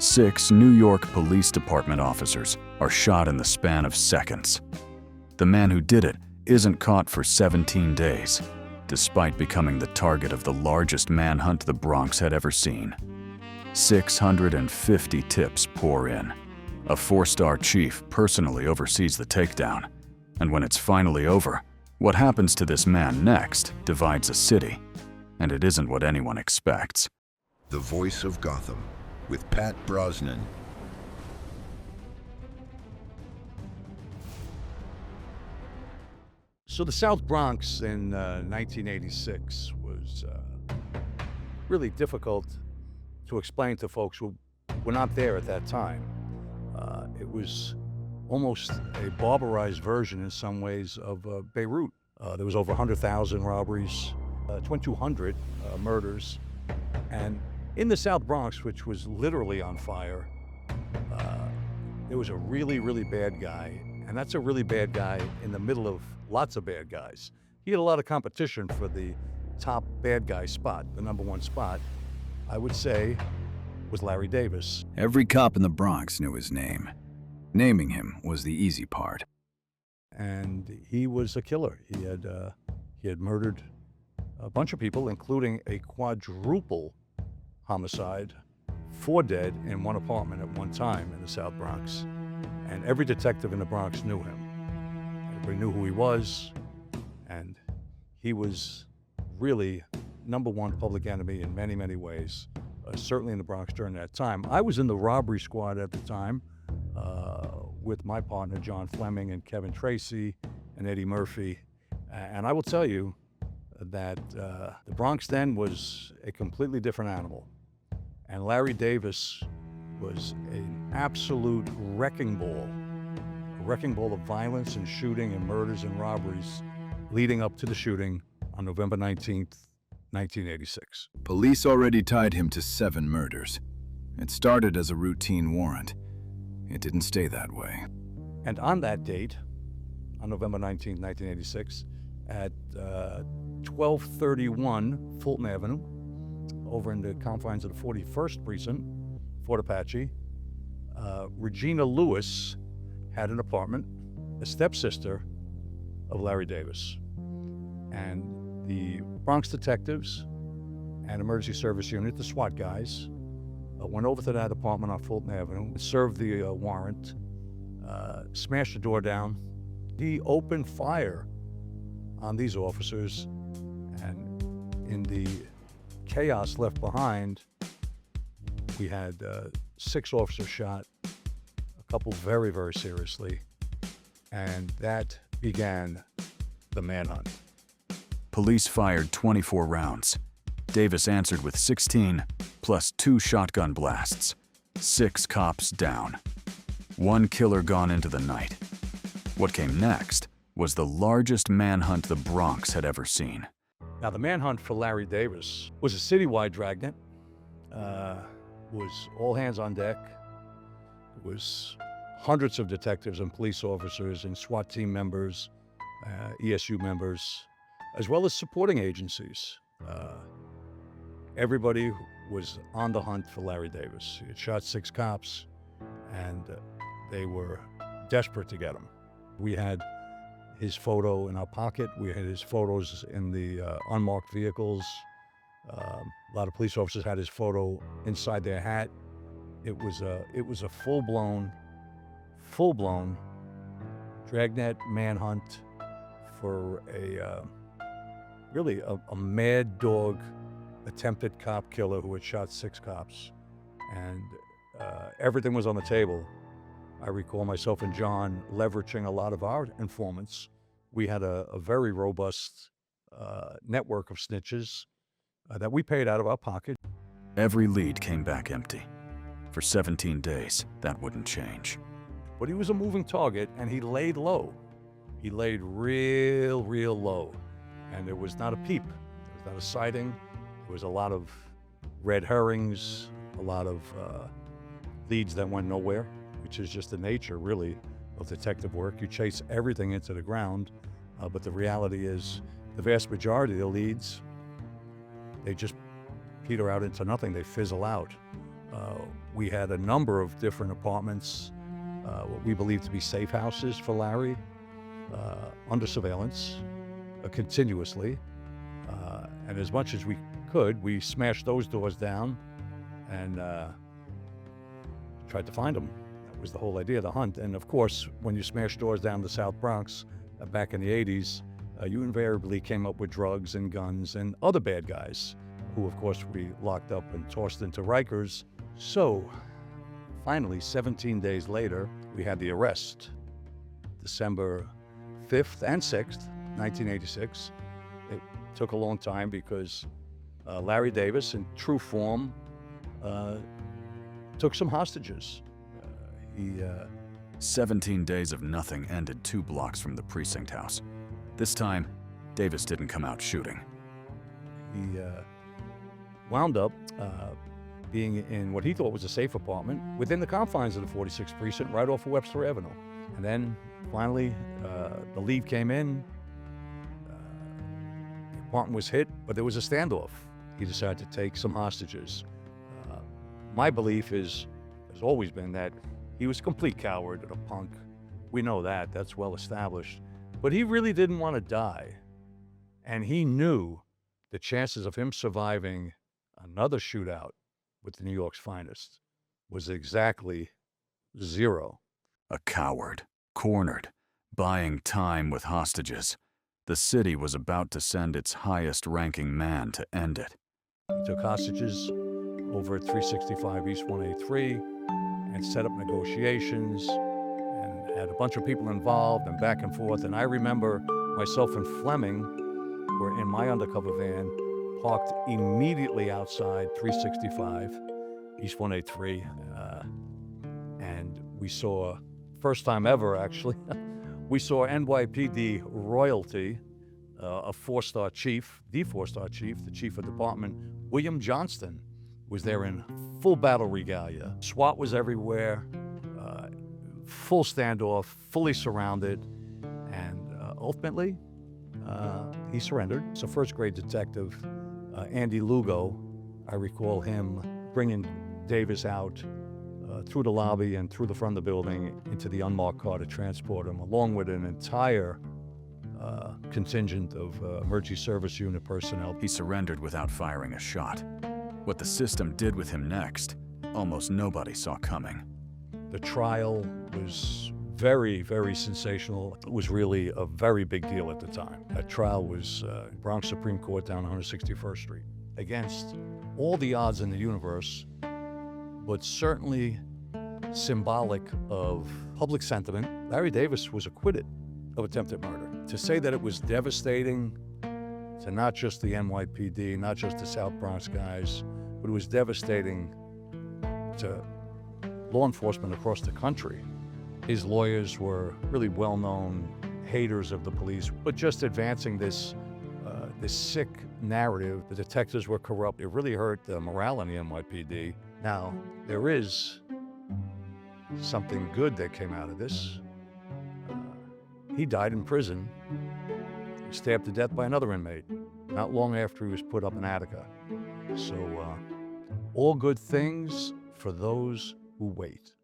6 New York Police Department officers are shot in the span of seconds. The man who did it isn't caught for 17 days, despite becoming the target of the largest manhunt the Bronx had ever seen. 650 tips pour in. A 4-star chief personally oversees the takedown. And when it's finally over, what happens to this man next divides a city. And it isn't what anyone expects. The Voice of Gotham, with Pat Brosnan. So the South Bronx in 1986 was really difficult to explain to folks who were not there at that time. It was almost a barbarized version in some ways of Beirut. There was over 100,000 robberies, 2,200 murders, and in the South Bronx, which was literally on fire, there was a really, really bad guy, and that's a really bad guy in the middle of lots of bad guys. He had a lot of competition for the top bad guy spot. The #1 spot, I would say, was Larry Davis. Every cop in the Bronx knew his name. Naming him was the easy part. And he was a killer. He had murdered a bunch of people, including a quadruple homicide, 4 dead in one apartment at one time in the South Bronx. And every detective in the Bronx knew him. Everybody knew who he was, and he was really #1 public enemy in many, many ways, certainly in the Bronx during that time. I was in the robbery squad at the time with my partner, John Fleming, and Kevin Tracy, and Eddie Murphy. And I will tell you that the Bronx then was a completely different animal. And Larry Davis was an absolute wrecking ball of violence and shooting and murders and robberies leading up to the shooting on November 19th, 1986. Police already tied him to 7 murders. It started as a routine warrant. It didn't stay that way. And on that date, on November 19th, 1986, at 1231 Fulton Avenue, over in the confines of the 41st Precinct, Fort Apache, Regina Lewis had an apartment, a stepsister of Larry Davis. And the Bronx detectives and emergency service unit, the SWAT guys, went over to that apartment on Fulton Avenue, served the warrant, smashed the door down. He opened fire on these officers, and in the chaos left behind, we had 6 officers shot, a couple very, very seriously, and that began the manhunt. Police fired 24 rounds. Davis answered with 16, plus 2 shotgun blasts. 6 cops down. 1 killer gone into the night. What came next was the largest manhunt the Bronx had ever seen. Now, the manhunt for Larry Davis was a citywide dragnet. Was all hands on deck. It was hundreds of detectives and police officers and SWAT team members, ESU members, as well as supporting agencies. Everybody was on the hunt for Larry Davis. He had shot 6 cops, and they were desperate to get him. We had his photo in our pocket. We had his photos in the unmarked vehicles. A lot of police officers had his photo inside their hat. It was a full-blown dragnet manhunt for really a mad dog attempted cop killer who had shot 6 cops. And everything was on the table. I recall myself and John leveraging a lot of our informants. We had a very robust network of snitches that we paid out of our pocket. Every lead came back empty. For 17 days, that wouldn't change. But he was a moving target, and he laid low. He laid real, real low. And there was not a peep. There was not a sighting. There was a lot of red herrings, a lot of leads that went nowhere, which is just the nature, really, of detective work. You chase everything into the ground, but the reality is the vast majority of the leads, they just peter out into nothing. They fizzle out. We had a number of different apartments, what we believe to be safe houses for Larry, under surveillance continuously. And as much as we could, we smashed those doors down and tried to find him. That was the whole idea of the hunt. And of course, when you smash doors down in the South Bronx back in the 80s, you invariably came up with drugs and guns and other bad guys, who of course we locked up and tossed into Rikers. So finally, 17 days later, we had the arrest. December 5th and 6th, 1986. It took a long time because Larry Davis, in true form, took some hostages. 17 days of nothing ended 2 blocks from the precinct house. This time, Davis didn't come out shooting. He wound up being in what he thought was a safe apartment within the confines of the 46th precinct, right off of Webster Avenue. And then finally, the lead came in. The apartment was hit, but there was a standoff. He decided to take some hostages. My belief has always been that he was a complete coward and a punk. We know that, that's well established. But he really didn't want to die. And he knew the chances of him surviving another shootout with the New York's finest was exactly 0. A coward, cornered, buying time with hostages. The city was about to send its highest-ranking man to end it. He took hostages over at 365 East 183 and set up negotiations and had a bunch of people involved and back and forth. And I remember myself and Fleming were in my undercover van, parked immediately outside 365 East 183. And we saw, first time ever actually, we saw NYPD royalty, a 4-star chief, the 4-star chief, the chief of department, William Johnston, was there in full battle regalia. SWAT was everywhere, full standoff, fully surrounded, and ultimately, he surrendered. So first grade detective, Andy Lugo, I recall him bringing Davis out through the lobby and through the front of the building into the unmarked car to transport him, along with an entire contingent of emergency service unit personnel. He surrendered without firing a shot. What the system did with him next, almost nobody saw coming. The trial was very, very sensational. It was really a very big deal at the time. That trial was Bronx Supreme Court down 161st Street. Against all the odds in the universe, but certainly symbolic of public sentiment, Larry Davis was acquitted of attempted murder. To say that it was devastating to not just the NYPD, not just the South Bronx guys, but it was devastating to law enforcement across the country. His lawyers were really well-known haters of the police, but just advancing this sick narrative. The detectives were corrupt. It really hurt the morale in the NYPD. Now, there is something good that came out of this. He died in prison, stabbed to death by another inmate, not long after he was put up in Attica. So, all good things for those who wait.